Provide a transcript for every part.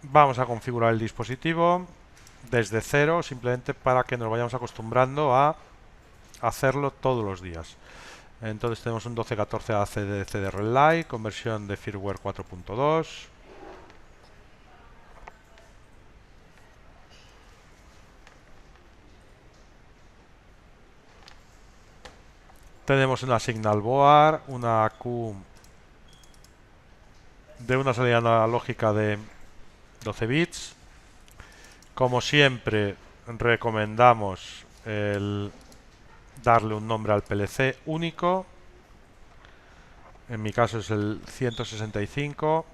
Vamos a configurar el dispositivo desde cero, simplemente para que nos vayamos acostumbrando a hacerlo todos los días. Entonces tenemos un 1214 ACDC de Relay con versión de firmware 4.2. Tenemos una Signal Board, una Q de una salida analógica de 12 bits. Como siempre, recomendamos darle un nombre al PLC único. En mi caso es el 165,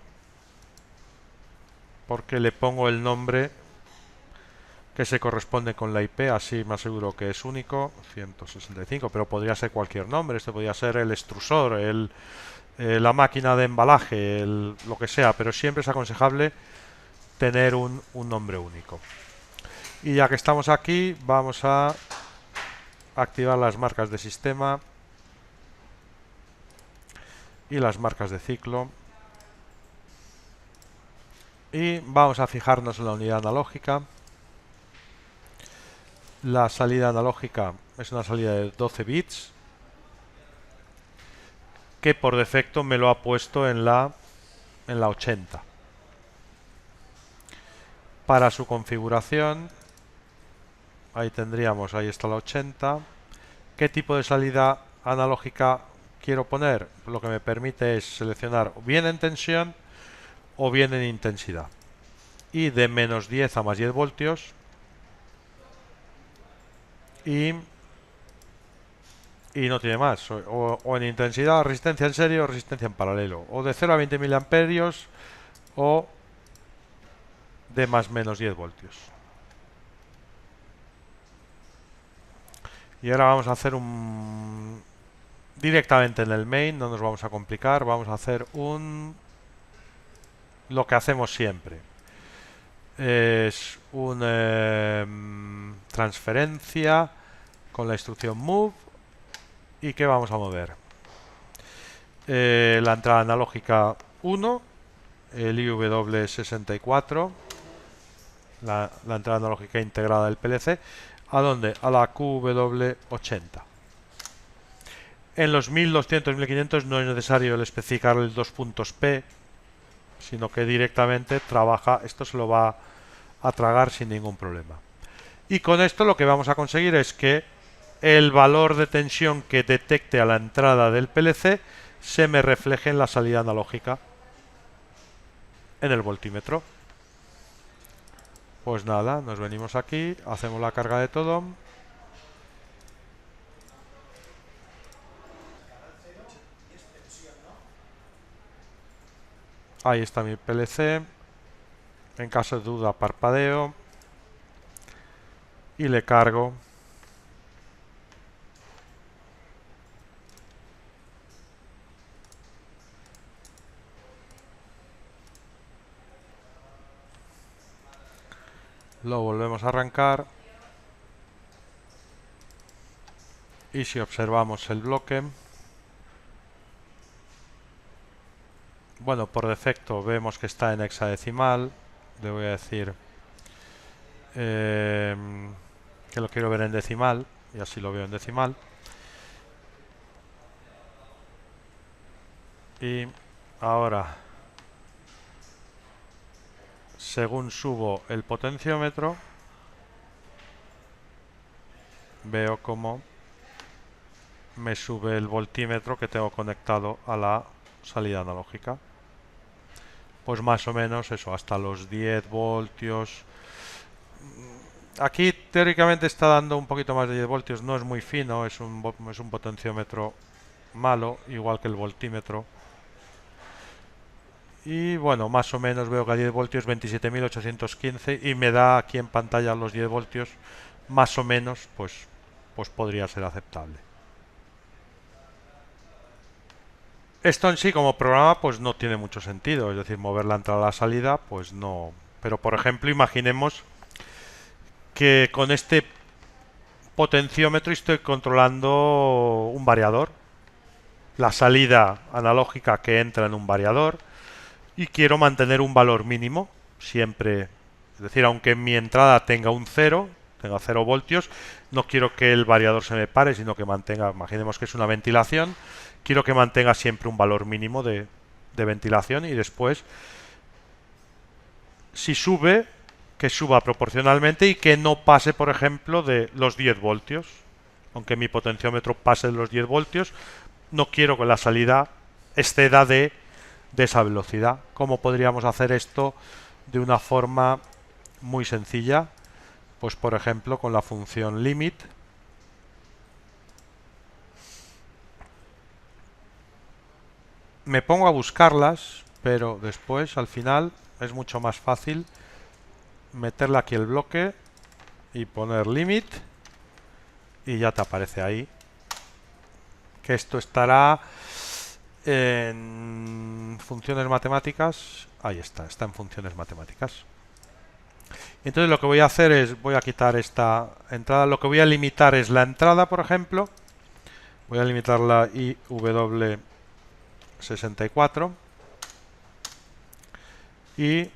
porque le pongo el nombre que se corresponde con la IP, así me aseguro que es único, 165, pero podría ser cualquier nombre. Este podría ser el extrusor, la máquina de embalaje, lo que sea, pero siempre es aconsejable tener un nombre único. Y ya que estamos aquí, vamos a activar las marcas de sistema y las marcas de ciclo. Y vamos a fijarnos en la unidad analógica. La salida analógica es una salida de 12 bits, que por defecto me lo ha puesto en la 80. Para su configuración, ahí tendríamos, ahí está la 80. ¿Qué tipo de salida analógica quiero poner? Lo que me permite es seleccionar bien en tensión o bien en intensidad. Y de menos 10 a más 10 voltios. Y no tiene más. O en intensidad, resistencia en serie o resistencia en paralelo. O de 0 a 20 miliamperios o de más menos 10 voltios. Y ahora vamos a hacer directamente en el main, no nos vamos a complicar, vamos a hacer lo que hacemos siempre. Es una transferencia con la instrucción move. ¿Y qué vamos a mover? La entrada analógica 1, el IW64, la entrada analógica integrada del PLC. ¿A dónde? A la QW80. En los 1200 1500 no es necesario el especificar el 2 puntos P, sino que directamente trabaja, esto se lo va a tragar sin ningún problema. Y con esto lo que vamos a conseguir es que el valor de tensión que detecte a la entrada del PLC se me refleje en la salida analógica en el voltímetro. Pues nada, nos venimos aquí, hacemos la carga de todo. Ahí está mi PLC. En caso de duda parpadeo y le cargo. Lo volvemos a arrancar. Y si observamos el bloque, bueno, por defecto vemos que está en hexadecimal. Le voy a decir que lo quiero ver en decimal, y así lo veo en decimal. Y ahora, según subo el potenciómetro, veo como me sube el voltímetro que tengo conectado a la salida analógica. Pues más o menos eso, hasta los 10 voltios. Aquí teóricamente está dando un poquito más de 10 voltios, no es muy fino, es un potenciómetro malo, igual que el voltímetro. Y bueno, más o menos veo que a 10 voltios 27.815 y me da aquí en pantalla los 10 voltios, más o menos, pues podría ser aceptable. Esto en sí como programa pues no tiene mucho sentido, es decir, mover la entrada a la salida pues no. Pero por ejemplo imaginemos que con este potenciómetro estoy controlando un variador, la salida analógica que entra en un variador, y quiero mantener un valor mínimo. siempre, es decir, aunque mi entrada tenga un 0, tenga 0 voltios, no quiero que el variador se me pare, sino que mantenga, imaginemos que es una ventilación, quiero que mantenga siempre un valor mínimo de ventilación y después, si sube, que suba proporcionalmente y que no pase, por ejemplo, de los 10 voltios. Aunque mi potenciómetro pase de los 10 voltios, no quiero que la salida exceda de esa velocidad. ¿Cómo podríamos hacer esto de una forma muy sencilla? Pues por ejemplo con la función limit. Me pongo a buscarlas, pero después al final es mucho más fácil meterle aquí el bloque y poner limit y ya te aparece ahí que esto estará en funciones matemáticas. Ahí está en funciones matemáticas. Entonces lo que voy a hacer es, voy a quitar esta entrada, lo que voy a limitar es la entrada, por ejemplo. Voy a limitar la IW64 y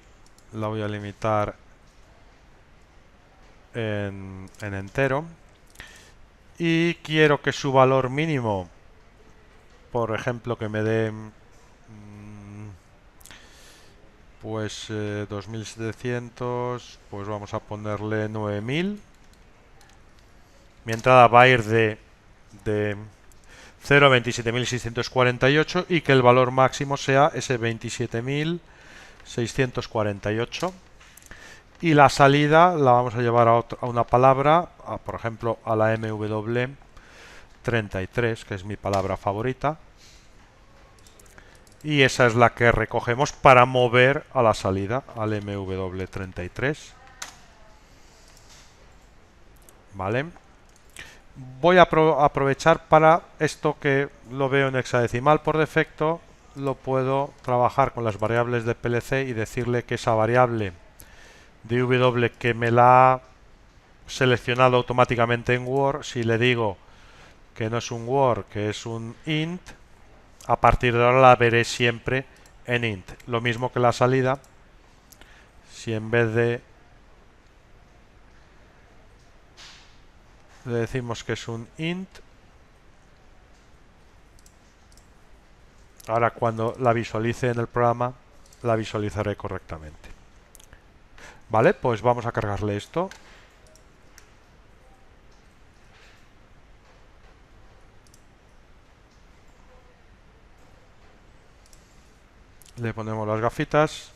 la voy a limitar en entero. Y quiero que su valor mínimo, por ejemplo, que me dé pues 2700, pues vamos a ponerle 9000. Mi entrada va a ir de 0 a 27.648 y que el valor máximo sea ese 27.648. Y la salida la vamos a llevar a una palabra, por ejemplo, a la MW33, que es mi palabra favorita. Y esa es la que recogemos para mover a la salida, al MW33. ¿Vale? Voy a aprovechar para esto que lo veo en hexadecimal por defecto, lo puedo trabajar con las variables de PLC y decirle que esa variable de W que me la ha seleccionado automáticamente en Word, si le digo que no es un Word, que es un int, a partir de ahora la veré siempre en int. Lo mismo que la salida, si en vez de le decimos que es un int, ahora cuando la visualice en el programa la visualizaré correctamente. Vale, pues vamos a cargarle esto. Le ponemos las gafitas.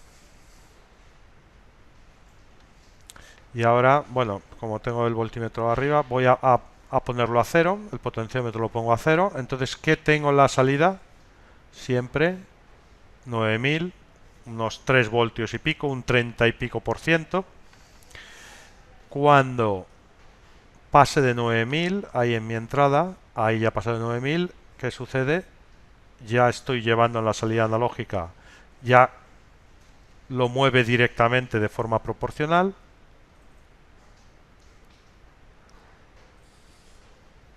Y ahora, bueno, como tengo el voltímetro arriba, voy a ponerlo a 0. El potenciómetro lo pongo a 0. Entonces, ¿qué tengo en la salida? Siempre 9000, unos 3 voltios y pico, un 30 y pico %. Cuando pase de 9000, ahí en mi entrada, ahí ya pasa de 9000, ¿qué sucede? Ya estoy llevando en la salida analógica, ya lo mueve directamente de forma proporcional.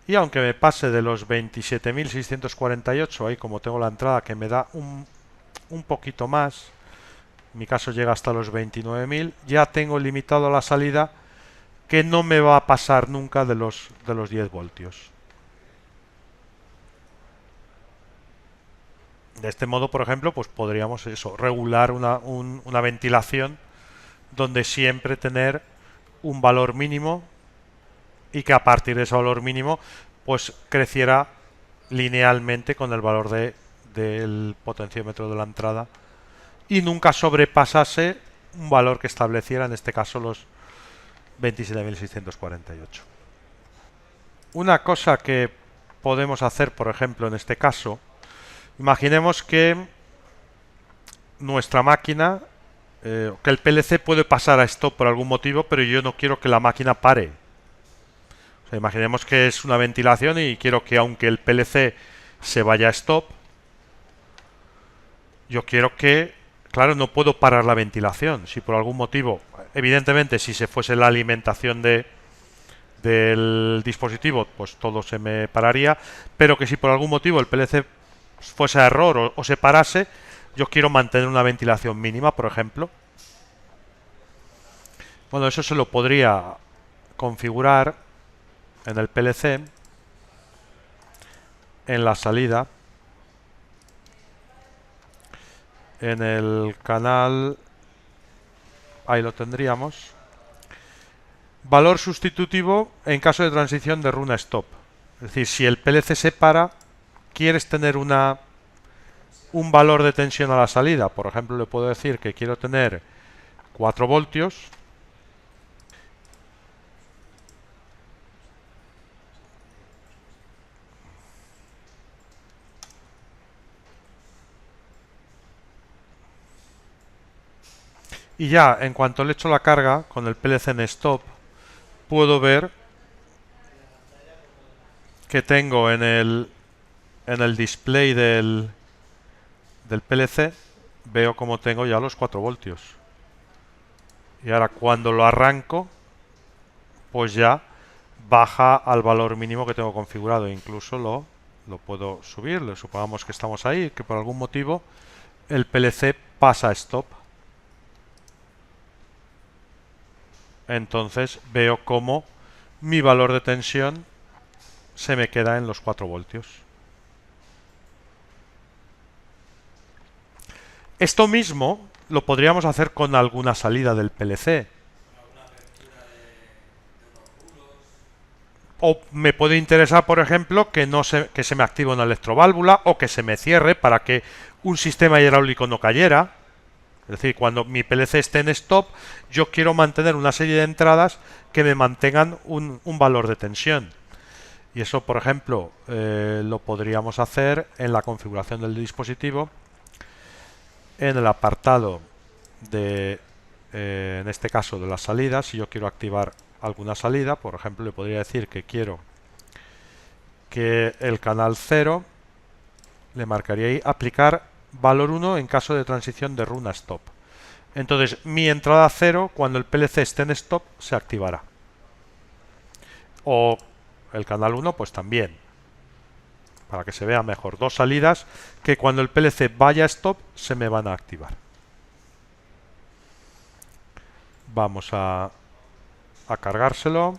Y aunque me pase de los 27.648, ahí como tengo la entrada que me da un poquito más, en mi caso llega hasta los 29.000, ya tengo limitado la salida que no me va a pasar nunca de los 10 voltios. De este modo, por ejemplo, pues podríamos regular una ventilación donde siempre tener un valor mínimo y que a partir de ese valor mínimo pues creciera linealmente con el valor del potenciómetro de la entrada y nunca sobrepasase un valor que estableciera, en este caso, los 27.648. Una cosa que podemos hacer, por ejemplo, en este caso, imaginemos que nuestra máquina, que el PLC puede pasar a stop por algún motivo, pero yo no quiero que la máquina pare. O sea, imaginemos que es una ventilación y quiero que aunque el PLC se vaya a stop, yo quiero que, claro, no puedo parar la ventilación. Si por algún motivo, evidentemente si se fuese la alimentación del dispositivo, pues todo se me pararía, pero que si por algún motivo el PLC fuese a error o se parase, yo quiero mantener una ventilación mínima, por ejemplo. Bueno, eso se lo podría configurar en el PLC, en la salida, en el canal, ahí lo tendríamos. Valor sustitutivo en caso de transición de run a stop. Es decir, si el PLC se para, quieres tener un valor de tensión a la salida. Por ejemplo, le puedo decir que quiero tener 4 voltios. Y ya, en cuanto le echo la carga, con el PLC en stop, puedo ver que tengo en el display del PLC, veo como tengo ya los 4 voltios. Y ahora cuando lo arranco, pues ya baja al valor mínimo que tengo configurado. Incluso lo puedo subir. Supongamos que estamos ahí, que por algún motivo el PLC pasa a stop. Entonces veo como mi valor de tensión se me queda en los 4 voltios. Esto mismo lo podríamos hacer con alguna salida del PLC. O me puede interesar, por ejemplo, que se me active una electroválvula o que se me cierre para que un sistema hidráulico no cayera. Es decir, cuando mi PLC esté en stop, yo quiero mantener una serie de entradas que me mantengan un valor de tensión. Y eso, por ejemplo, lo podríamos hacer en la configuración del dispositivo, en el apartado de, en este caso, de las salidas. Si yo quiero activar alguna salida, por ejemplo, le podría decir que quiero que el canal 0, le marcaría ahí aplicar valor 1 en caso de transición de run a stop. Entonces mi entrada 0, cuando el PLC esté en stop, se activará. O el canal 1 pues también, para que se vea mejor. 2 salidas que cuando el PLC vaya a stop se me van a activar. Vamos a cargárselo.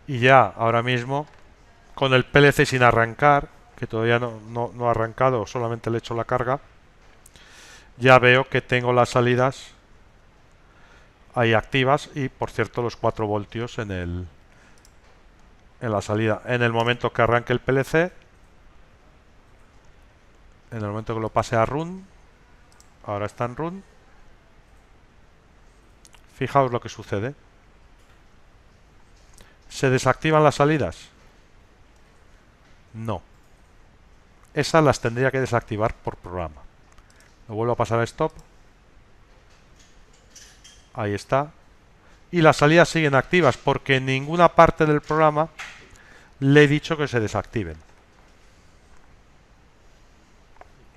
Y ya, ahora mismo, con el PLC sin arrancar, que todavía no ha arrancado, solamente le he hecho la carga, ya veo que tengo las salidas ahí activas y, por cierto, los 4 voltios en la salida. En el momento que arranque el PLC, en el momento que lo pase a run, ahora está en run, fijaos lo que sucede. ¿Se desactivan las salidas? No. Esas las tendría que desactivar por programa. Lo vuelvo a pasar a stop. Ahí está. Y las salidas siguen activas porque en ninguna parte del programa le he dicho que se desactiven.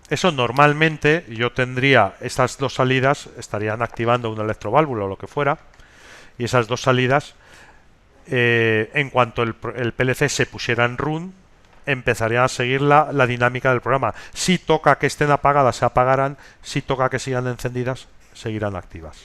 Eso normalmente yo tendría, estas dos salidas estarían activando una electroválvula o lo que fuera, y esas dos salidas, en cuanto el PLC se pusiera en run, empezarían a seguir la dinámica del programa. Si toca que estén apagadas, se apagarán; si toca que sigan encendidas, seguirán activas.